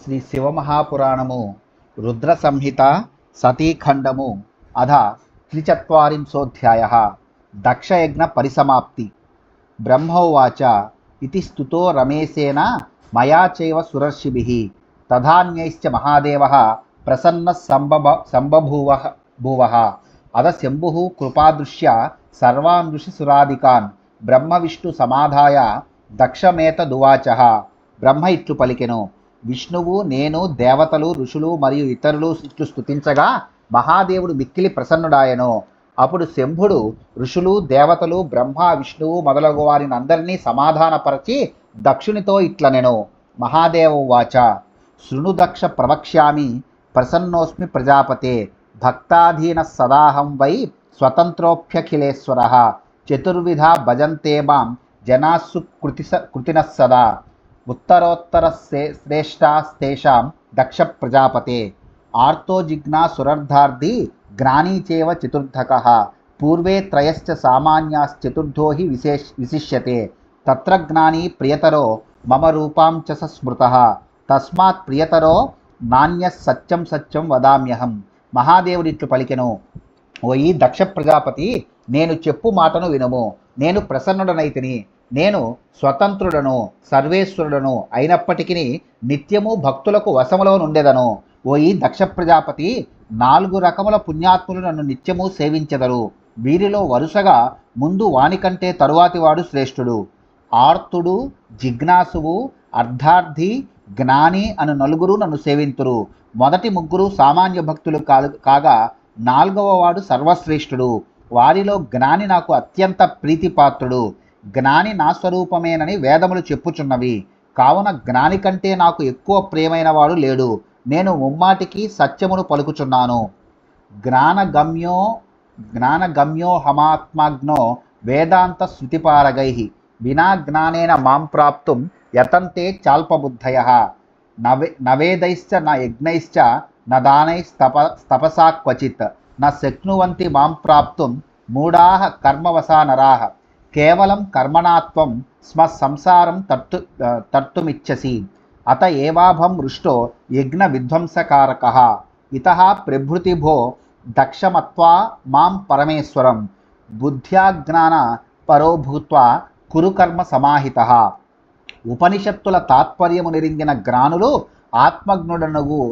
శ్రీ శివమహాపురాణము రుద్ర సంహిత సతీఖండము అధ త్రిచత్వారింశోऽధ్యాయः దక్షయజ్ఞ పరిసమాప్తి. బ్రహ్మోవాచ ఇతి స్తుతో రమేశేన మయా చైవ సురర్షిభిః తథాన్యైశ్చ మహాదేవః ప్రసన్నః సంబభూవః అద శంభుః కృపాదృశ్య సర్వాన్ ఋషిసురాదికాన్ బ్రహ్మ విష్ణు సమాధాయ దక్షమేతదువాచః. బ్రహ్మ ఇట్లు పలికెను: విష్ణువు, నేను, దేవతలు, ఋషులు మరియు ఇతరులు ఇట్లు స్తుతించగా మహాదేవుడు మిక్కిలి ప్రసన్నుడాయను. అప్పుడు శంభుడు ఋషులు, దేవతలు, బ్రహ్మ, విష్ణువు మొదలగు వారిని అందరినీ సమాధానపరచి దక్షునితో ఇట్లనెను: మహాదేవోవాచ శృణు దక్ష ప్రవక్ష్యామి ప్రసన్నోస్మి ప్రజాపతే భక్తాధీన సదాహం వై స్వతంత్రోప్యఖిలేశ్వరః చతుర్విధా భజంతే మాం జనాస్సు కృతినః సదా ఉత్తరోత్తర శ్రేష్టాస్తేషాం దక్ష ప్రజాపతే ఆర్తో జిజ్ఞా సురర్ధార్థి జ్ఞానీ చేవ చతుర్థకః పూర్వే త్రయశ్చ సామాన్యాశ్చతుర్థో హి విశిష్యతే తత్ర జ్ఞానీ ప్రియతరో మమ రూపాం చ స్మృతః తస్మాత్ ప్రియతరో నాణ్యః సత్యం సత్యం వదామ్యహం. మహాదేవుడిట్లు పలికెను: ఓయి దక్ష ప్రజాపతి, నేను చెప్పు మాటను వినుము. నేను ప్రసన్నుడనైతిని. నేను స్వతంత్రుడను, సర్వేశ్వరుడను అయినప్పటికీ నిత్యము భక్తులకు వశములో నుండెదను. ఓయి దక్ష ప్రజాపతి, 4 రకముల పుణ్యాత్ములు నన్ను నిత్యము సేవించెదరు. వీరిలో వరుసగా ముందు వానికంటే తరువాతి వాడు శ్రేష్ఠుడు. ఆర్తుడు, జిజ్ఞాసువు, అర్ధార్థి, జ్ఞాని అను 4 నన్ను సేవింతురు. మొదటి 3 సామాన్య భక్తులు కాగా 4వ వాడు సర్వశ్రేష్ఠుడు. వారిలో జ్ఞాని నాకు అత్యంత ప్రీతిపాత్రుడు. జ్ఞాని నా స్వరూపమేనని వేదములు చెప్పుచున్నవి. కావున జ్ఞాని కంటే నాకు ఎక్కువ ప్రియమైన వాడు లేడు. నేను ముమ్మాటికి సత్యమును పలుకుచున్నాను. జ్ఞానగమ్యో హమాత్మాగ్నో వేదాంత శృతిపారగైః వినా జ్ఞానేన మాం ప్రాప్తుం యతంతే చాల్పబుద్ధయః నవేదైశ్చ న యజ్ఞైశ్చ న దానైస్తపసా క్వచిత్ న శక్నువంతి మాం ప్రాప్తుం మూఢాః కర్మవశా నరాః కేవలం కర్మణాత్వం స్మ సంసారం తర్తుమిచ్చసి అత ఏవాభం మృష్టో యజ్ఞ విధ్వంసకారకః ఇతః ప్రభృతి భో దక్షమత్వా మాం పరమేశ్వరం బుద్ధ్యాజ్ఞాన పరో భూత్వా కురు కర్మ సమాహితః. ఉపనిషత్తుల తాత్పర్యము నిరింగిన జ్ఞానులు ఆత్మజ్ఞుడనగు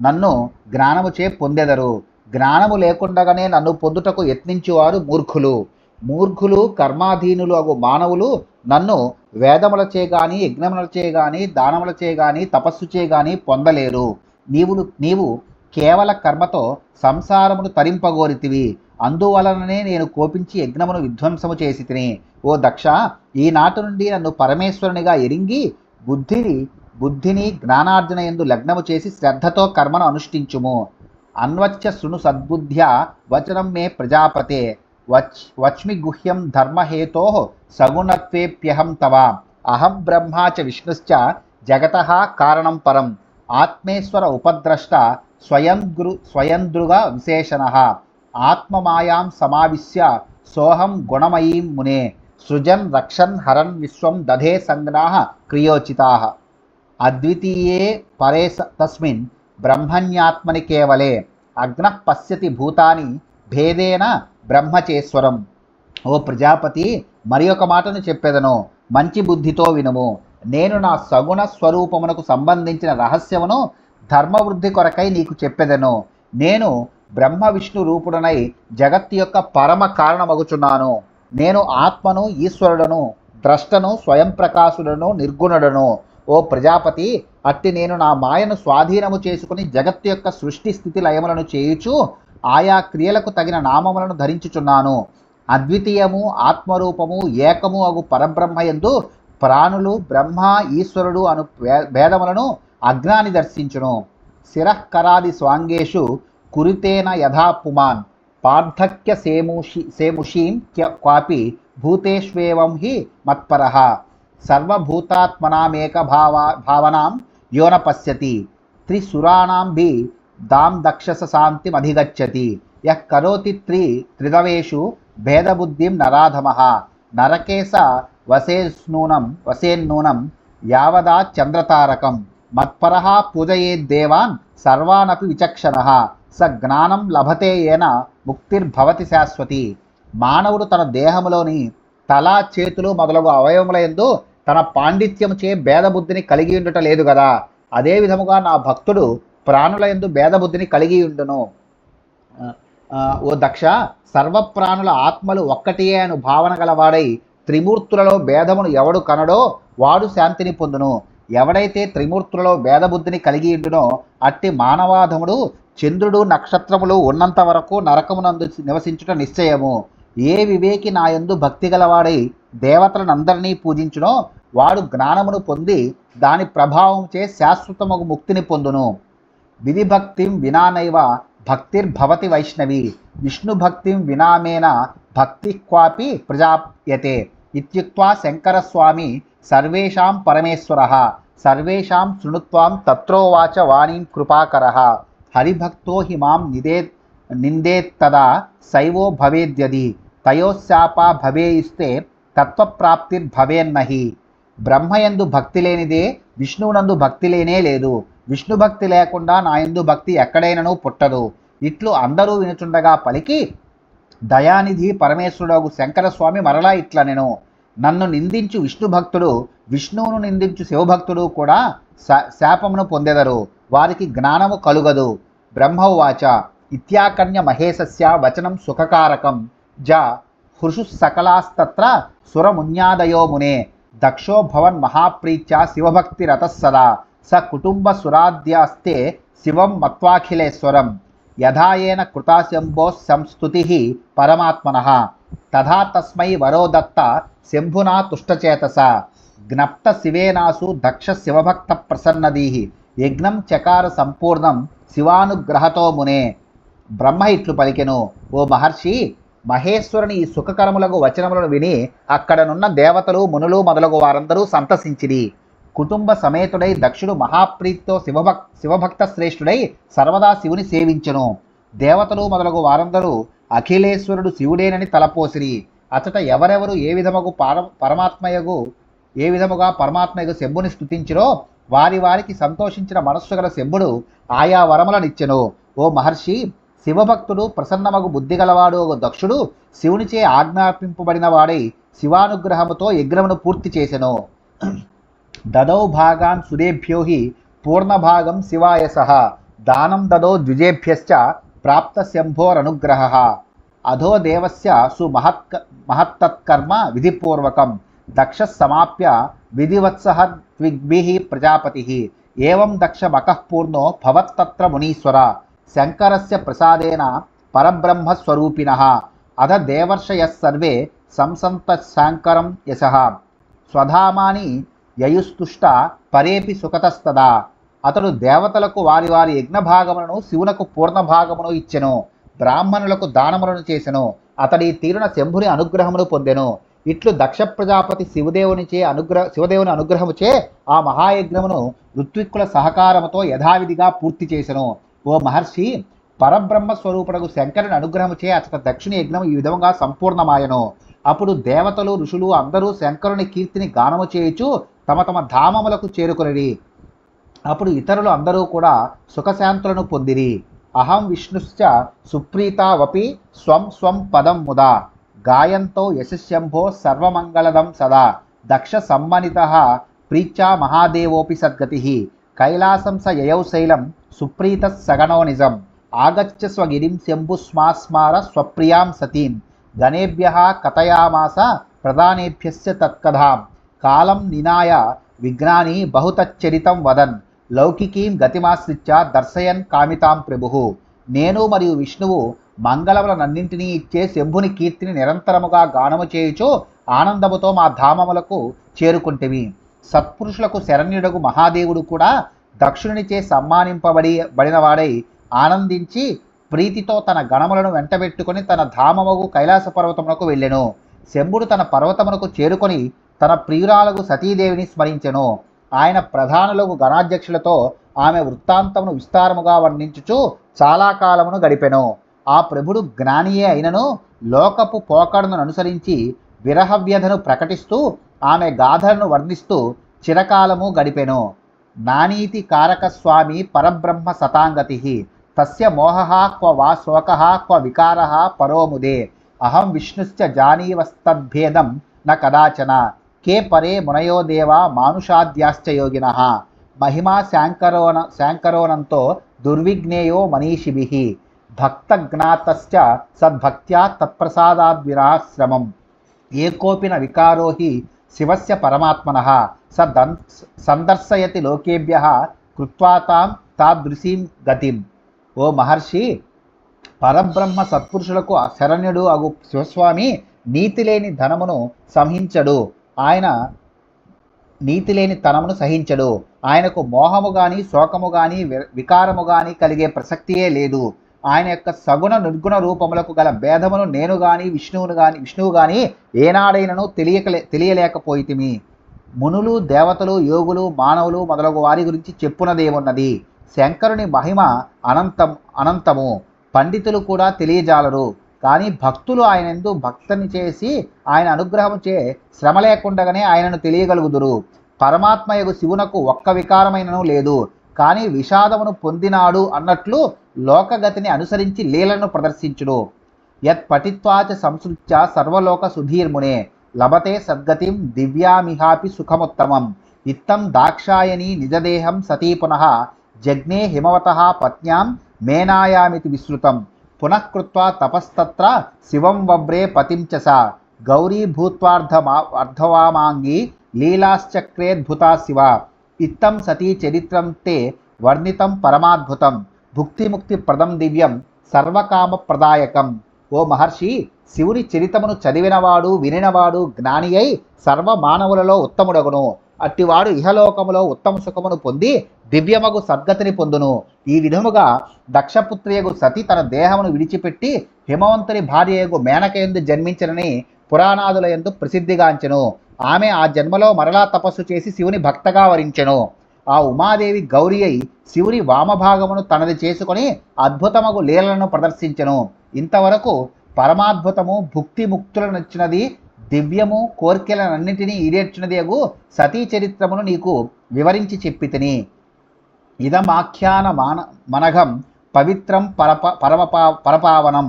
నన్ను జ్ఞానముచే పొందెదరు. జ్ఞానము లేకుండగానే నన్ను పొందుటకు యత్నించువారు మూర్ఖులు కర్మాధీనులు అగు మానవులు నన్ను వేదములచే గాని, యజ్ఞములచే గాని, దానములచే గాని, తపస్సుచే గాని పొందలేరు. నీవు కేవల కర్మతో సంసారమును తరింపగోరితివి. అందువలననే నేను కోపించి యజ్ఞమును విధ్వంసము చేసి తిని. ఓ దక్ష, ఈనాటి నుండి నన్ను పరమేశ్వరునిగా ఎరింగి బుద్ధిని జ్ఞానార్జన యందు లగ్నము చేసి శ్రద్ధతో కర్మను అనుష్ఠించుము. అన్వచ్చ శృణు సద్బుద్ధ్యా వచనం మే ప్రజాపతే వచ్మి గుహ్యం ధర్మహేతోః సగుణత్వేప్యహం తవ అహం బ్రహ్మా చ విష్ణుశ్చ జగతః కారణం పరం ఆత్మేశ్వర ఉపద్రష్ట స్వయందృగ విశేషణః ఆత్మమాయాం సమావిశ్య సోహం గుణమయీం మునే సృజన్ రక్షన్ హరన్ విశ్వం దధే సంజ్ఞాః క్రియోచితాః అద్వితీయే పరే తస్మిన్ బ్రహ్మణ్యాత్మని కేవలే అగ్నః పశ్యతి భూతాని భేదేన బ్రహ్మచేశ్వరం. ఓ ప్రజాపతి, మరి ఒక మాటను చెప్పెదను, మంచి బుద్ధితో వినుము. నేను నా సగుణ స్వరూపమునకు సంబంధించిన రహస్యమును ధర్మవృద్ధి కొరకై నీకు చెప్పెదను. నేను బ్రహ్మ విష్ణు రూపుడనై జగత్తు యొక్క పరమ కారణమగుచున్నాను. నేను ఆత్మను, ఈశ్వరుడను, ద్రష్టను, స్వయం ప్రకాశుడను, నిర్గుణుడను. ఓ ప్రజాపతి, అట్టి నేను నా మాయను స్వాధీనము చేసుకుని జగత్తు యొక్క సృష్టి స్థితి లయములను చేయుచు ఆయా క్రియలకు తగిన నామములను ధరించుచున్నాను. అద్వితీయము, ఆత్మరూపము, ఏకము అగు పరబ్రహ్మయందు ప్రాణులు, బ్రహ్మ, ఈశ్వరుడు అను భేదములను అజ్ఞాని దర్శించును. శిరఃకరాది స్వాంగేషు కురితేన యథా పుమాన్ పార్థక్య సేముషీం క్వాపి భూతేష్వేవం హి మత్పరః సర్వభూతాత్మనామేక భావనాం యోన పశ్యతి త్రిసురాణాం భి దాం దక్షస శాంతిమధిగచ్చతి యః కరోతి త్రిదవేషు భేదబుద్ధిం నరాధమః నరకేశ వసేన్నూనం యావదా చంద్రతారకం మత్పరః పూజయేద్దేవాన్ సర్వానపి విచక్షణః స జ్ఞానం లభతే ఏన ముక్తిర్భవతి శాశ్వతి. మానవుడు తన దేహములోని తల, చేతులు మొదలగు అవయవముల యందు తన పాండిత్యముచే భేదబుద్ధిని కలిగి ఉండుట లేదు కదా, అదే విధముగా నా భక్తుడు ప్రాణుల యందు భేదబుద్ధిని కలిగి ఉండును. ఓ దక్ష, సర్వప్రాణుల ఆత్మలు ఒక్కటియే అను భావన గలవాడై త్రిమూర్తులలో భేదమును ఎవడు కనడో వాడు శాంతిని పొందును. ఎవడైతే త్రిమూర్తులలో భేదబుద్ధిని కలిగి ఉండునో అట్టి మానవాధముడు చంద్రుడు నక్షత్రములు ఉన్నంత వరకు నరకమునందు నివసించుట నిశ్చయము. ఏ వివేకి నాయందు భక్తి గలవాడై దేవతలనందరినీ పూజించునో వాడు జ్ఞానమును పొంది దాని ప్రభావంచే శాశ్వతమగు ముక్తిని పొందును. విధిభక్తిం వినానైవ భక్తిర్భవతి వైష్ణవి, విష్ణుభక్తిం వినామేన భక్తి క్వాపి ప్రజాప్యతే ఇత్యుక్త్వా శంకరస్వామి సర్వేషాం పరమేశ్వరః సర్వేషాం శృణుత్వాం తత్రోవాచ వాణీం కృపాకరః. హరిభక్తో హి మాం నిందేత్తదా శైవో భవేద్యది తయోశాపా భవేయిస్తే తత్వప్రాప్తిర్భవేన్నహి. బ్రహ్మయందు భక్తి లేనిదే విష్ణువునందు భక్తి లేనే లేదు. విష్ణు భక్తి లేకుండా నాయందు భక్తి ఎక్కడైనను పుట్టదు. ఇట్లు అందరూ వినుచుండగా పలికి దయానిధి పరమేశ్వరుడు శంకరస్వామి మరలా ఇట్లనెను. నన్ను నిందించు విష్ణు భక్తుడు, విష్ణువును నిందించు శివభక్తుడు కూడా శాపమును పొందెదరు, వారికి జ్ఞానము కలుగదు. బ్రహ్మవాచ ఇత్యాకర్ణ్య మహేశస్య వచనం సుఖకారకం జ హృషు సకలాస్తత్ర సురమున్యాదయో మునే దక్షో భవన్ మహాప్రీత్య శివభక్తిరతః సదా స కుటుంబ సురాద్యాస్తే శివం మత్వాఖిలేశ్వరం యథాయేన కృతాశంభో సంస్తుతి పరమాత్మనః తథా తస్మై వరో దత్త శంభునా తుష్టచేతస జ్ఞప్త శివేనాసు దక్ష శివభక్త ప్రసన్నదీహి యజ్ఞం చకార సంపూర్ణం శివానుగ్రహతో మునే. బ్రహ్మ ఇట్లు పలికెను, ఓ మహర్షి, మహేశ్వరుని ఈ సుఖకరములకు వచనములను విని అక్కడనున్న దేవతలు, మునులు మొదలగు వారందరూ సంతసించిరి. కుటుంబ సమేతుడై దక్షుడు మహాప్రీతితో శివభక్త శ్రేష్ఠుడై సర్వదా శివుని సేవించెను. దేవతలు మొదలగు వారందరూ అఖిలేశ్వరుడు శివుడేనని తలపోసిరి. అచట ఎవరెవరు ఏ విధముగా పరమాత్మయగు శంభుని స్తుతించిరో వారి వారికి సంతోషించిన మనస్సు గల శంభుడు ఆయా వరములనిచ్చెను. ఓ మహర్షి, శివభక్తుడు ప్రసన్నమగు బుద్ధి గలవాడు దక్షుడు శివునిచే ఆజ్ఞాపింపబడిన వాడై శివానుగ్రహముతో యజ్ఞమును పూర్తి చేసెను. దదౌ భాగాన్ సురేభ్యో హి పూర్ణభాగం శివాయ సహ దానం దదో ద్విజేభ్యశ్చ ప్రాప్త శంభోరనుగ్రహ అధో దేవస్య సుమహత్తత్కర్మ విధిపూర్వకం దక్ష సమాప్య విధివత్సః త్విగ్భిః ప్రజాపతిః ఏవం దక్ష మకః పూర్ణో భవత్తత్ర మునీశ్వర శంకరస్య ప్రసాదేన పరబ్రహ్మస్వరూపిణః అధ దేవర్షయః సర్వే సంసంతశాంకరం యశః స్వధామాని యయుస్తుష్ట పరేపి సుఖతస్తదా. అతడు దేవతలకు వారి వారి యజ్ఞభాగములను శివునకు పూర్ణభాగమును ఇచ్చెను. బ్రాహ్మణులకు దానములను చేసెను. అతడి తీరున శంభుని అనుగ్రహమును పొందెను. ఇట్లు దక్ష ప్రజాపతి శివదేవుని అనుగ్రహముచే ఆ మహాయజ్ఞమును ఋత్విక్కుల సహకారముతో యథావిధిగా పూర్తి చేసెను. ఓ మహర్షి, పరబ్రహ్మ స్వరూపుడకు శంకరుని అనుగ్రహముచే అతట దక్షిణ యజ్ఞం ఈ విధంగా సంపూర్ణమాయను. అప్పుడు దేవతలు, ఋషులు అందరూ శంకరుని కీర్తిని గానము చేయుచు తమ తమ ధామములకు చేరుకొనిరి. అప్పుడు ఇతరులు అందరూ కూడా సుఖశాంతులను పొందిరి. అహం విష్ణుశ్చ సుప్రీతావపి స్వం స్వం పదం ముదా గాయంతో యశశంభో సర్వమంగళదం సదా దక్ష సమ్మనితః ప్రీత్యా మహాదేవోపి సద్గతిః కైలాసం స యయౌ శైలం సుప్రీతః సగణో నిజం ఆగచ్చ స్వగిరిం శంభుస్మాస్మార స్వప్రియాం సతీం గణేభ్యః కథయామాస ప్రధానేభ్యశ్చ తత్కథాం కాలం నినాయ విజ్ఞాని బహుతచ్చరితం వదన్ లౌకికీం గతిమాశ్రిత్య దర్శయన్ కామితాం ప్రభుః. నేను మరియు విష్ణువు మంగళములనన్నింటినీ ఇచ్చే శంభుని కీర్తిని నిరంతరముగా గానము చేయుచు ఆనందముతో మా ధామములకు చేరుకుంటివి. సత్పురుషులకు శరణ్యుడగు మహాదేవుడు కూడా దక్షునిచే సమ్మానింపబడినవాడై ఆనందించి ప్రీతితో తన గణములను వెంటబెట్టుకుని తన ధామముగు కైలాస పర్వతమునకు వెళ్ళెను. శంభుడు తన పర్వతమునకు చేరుకొని తన ప్రియురాలకు సతీదేవిని స్మరించెను. ఆయన ప్రధానులకు గణాధ్యక్షులతో ఆమె వృత్తాంతమును విస్తారముగా వర్ణించుచు చాలా కాలమును గడిపెను. ఆ ప్రభుడు జ్ఞానియే అయినను లోకపు పోకడను అనుసరించి విరహవ్యధను ప్రకటిస్తూ ఆమె గాథలను వర్ణిస్తూ చిరకాలము గడిపెను. నానీతి కారకస్వామి పరబ్రహ్మ సతాంగతిః తస్య మోహః క్వ వా శోకః క్వ వికారः పరో ముదే అహం విష్ణుశ్చ జానీవస్తద్భేదం న కదాచన కే పరే మునయో దేవా మానుషాద్యాశ్చ యోగినః మహిమా శాంకరోనంతో దుర్విజ్ఞేయో మనీషిభిః భక్తజ్ఞాతశ్చ సద్భక్త్యా తత్ప్రసాదాద్విరాశ్రమం ఏకోపి న వికారో హి శివస్య పరమాత్మనః సందర్శయతి లోకేభ్యః కృత్వా తాం తాదృశీం గతిం. ఓ మహర్షి, పరబ్రహ్మ సత్పురుషులకు శరణ్యుడు అగు శివస్వామి నీతిలేని ధనమును సంహించడు. ఆయన నీతిలేని తనమును సహించడు. ఆయనకు మోహము గాని శోకము గాని వికారము గాని కలిగే ప్రసక్తియే లేదు. ఆయన యొక్క సగుణ నిర్గుణ రూపములకు గల భేదమును నేను గాని విష్ణువు గాని ఏనాడైనను తెలియలేకపోయితిమి. మునులు దేవతలు యోగులు మానవులు మొదలగు వారి గురించి చెప్పునదేమున్నది? శంకరుని మహిమ అనంతము. పండితులు కూడా తెలియజాలరు. కానీ భక్తులు ఆయనందు భక్తిని చేసి ఆయన అనుగ్రహం చే శ్రమ లేకుండగానే ఆయనను తెలియగలుగుదురు. పరమాత్మయగు శివునకు ఒక్క వికారమైనను లేదు. కానీ విషాదమును పొందినాడు అన్నట్లు లోకగతిని అనుసరించి లీలను ప్రదర్శించుడు. యత్ పఠిత్వాచ సంసృత్య సర్వలోక సుధీర్మునే లభతే సద్గతిం దివ్యామిహాపి సుఖముత్తమం. ఇత్తం దాక్షాయణి నిజదేహం సతీ పునః జగ్నే హిమవతః పత్న్యాం మేనాయామితి విశ్రుతం. పునఃకృత్వా తపస్తత్ర శివం వవ్రే పతిం చ సా గౌరీ భూత్వార్ధవామాంగీ లీలాశ్చక్రేద్భుతా శివ. ఇత్తం సతీ చరిత్రం తే వర్ణితం పరమాద్భుతం భుక్తిముక్తి ప్రదం దివ్యం సర్వకామప్రదాయకం. ఓ మహర్షి, శివుని చరితమును చదివినవాడు వినినవాడు జ్ఞాని అయి సర్వ మానవులలో ఉత్తముడగును. అట్టివాడు ఇహలోకములో ఉత్తమ సుఖమును పొంది దివ్యమగు సద్గతిని పొందును. ఈ విధముగా దక్షపుత్రియగు సతి తన దేహమును విడిచిపెట్టి హిమవంతుని భార్యయగు మేనకయందు జన్మించనని పురాణాదుల యందు ప్రసిద్ధిగాంచెను. ఆమె ఆ జన్మలో మరలా తపస్సు చేసి శివుని భక్తగా వరించెను. ఆ ఉమాదేవి గౌరీ అయి శివుని వామభాగమును తనది చేసుకొని అద్భుతమగు లీలలను ప్రదర్శించెను. ఇంతవరకు పరమాద్భుతము భుక్తి ముక్తులనిచ్చినది దివ్యము కోర్కెలనన్నింటినీ ఈడేర్చినది అగు సతీ చరిత్రమును నీకు వివరించి చెప్పితిని. ఇదమాఖ్యాన మనఘం పవిత్రం పరపావనం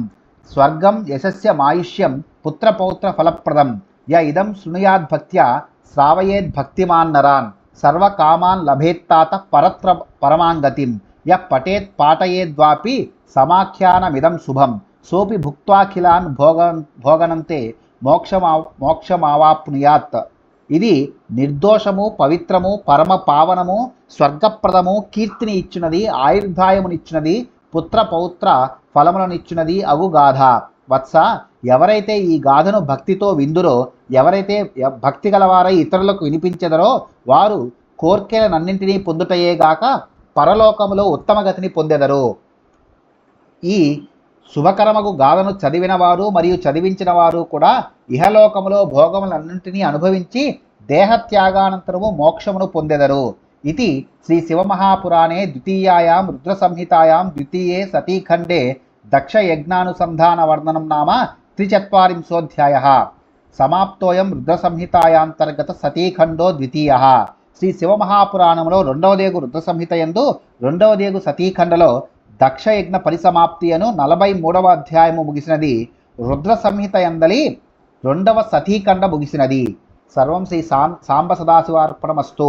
స్వర్గం యశస్య మాయుష్యం పుత్రపౌత్ర ఫలప్రదం. య ఇదం శృణుయాద్భక్త్యా శ్రావయేద్భక్తిమాన్ నరాన్ సర్వకామాన్ లభేత్తాత పరత్ర పరమాంగతిం. య పఠేత్ పాఠయేద్వాపి సమాఖ్యానమిదం శుభం సోపి భుక్త్వాఖిలాన్ భోగనంతే మోక్షమావాప్నుయాత్. ఇది నిర్దోషము పవిత్రము పరమ పావనము స్వర్గప్రదము కీర్తిని ఇచ్చినది ఆయుర్దాయమునిచ్చినది పుత్ర పౌత్ర ఫలములనిచ్చినది అగు గాథ. వత్స, ఎవరైతే ఈ గాథను భక్తితో విందురో, ఎవరైతే భక్తి గలవారై ఇతరులకు వినిపించెదరో వారు కోర్కెలనన్నింటినీ పొందుటయేగాక పరలోకములో ఉత్తమ గతిని పొందెదరు. ఈ శుభకరమగు గాథను చదివినవారు మరియు చదివించిన వారు కూడా ఇహలోకములో భోగములన్నింటినీ అనుభవించి దేహత్యాగానంతరము మోక్షమును పొందెదరు. ఇది శ్రీ శివమహాపురాణే ద్వితీయాయాం రుద్రసంహితాయాం ద్వితీయే సతీఖండే దక్షయజ్ఞానుసంధాన వర్ణనం నామ 43 సమాప్తోయం రుద్రసంహితాయాంతర్గత సతీఖండో ద్వితీయః. శ్రీ శివమహాపురాణంలో 2వ రుద్ర సంహిత యందు 2వ సతీఖండలో దక్షయజ్ఞ పరిసమాప్తి అను 43వ అధ్యాయము ముగిసినది. రుద్ర సంహిత యందలి 2వ సతీఖండ ముగిసినది. సర్వం శ్రీ సాంబ సదాశివార్పణమస్తు.